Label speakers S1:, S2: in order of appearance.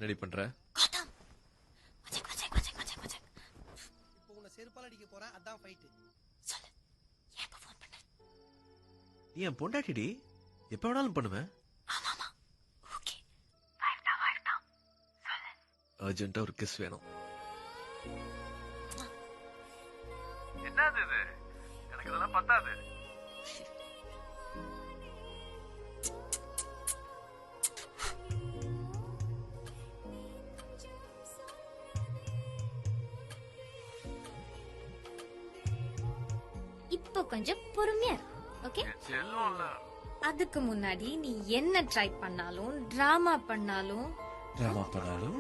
S1: Ready பண்ற?
S2: கௌதம்
S3: இப்போ உன்னை செருப்பால அடிக்க போறேன், அதான் ஃபைட்.
S2: சொல்லு, ஏன் ஃபோன் பண்ண?
S1: நீ என் பொண்டாட்டிடி, எப்ப வேணாலும் பண்ணுவேன்.
S2: ஆமாமா, ஓகே. வைஃப்டா சொல்லு.
S1: அர்ஜென்ட்டா ஒரு கிஸ் வேணும்.
S4: என்னது இது? எனக்கு இதெல்லாம் பத்தாது.
S5: இப்போ கொஞ்சம் பொறுமையா ஓகே. அதுக்கு முன்னாடி நீ என்ன ட்ரை பண்ணாலும் டிராமா பண்ணாலும்
S1: டிராமா பண்ணாலும்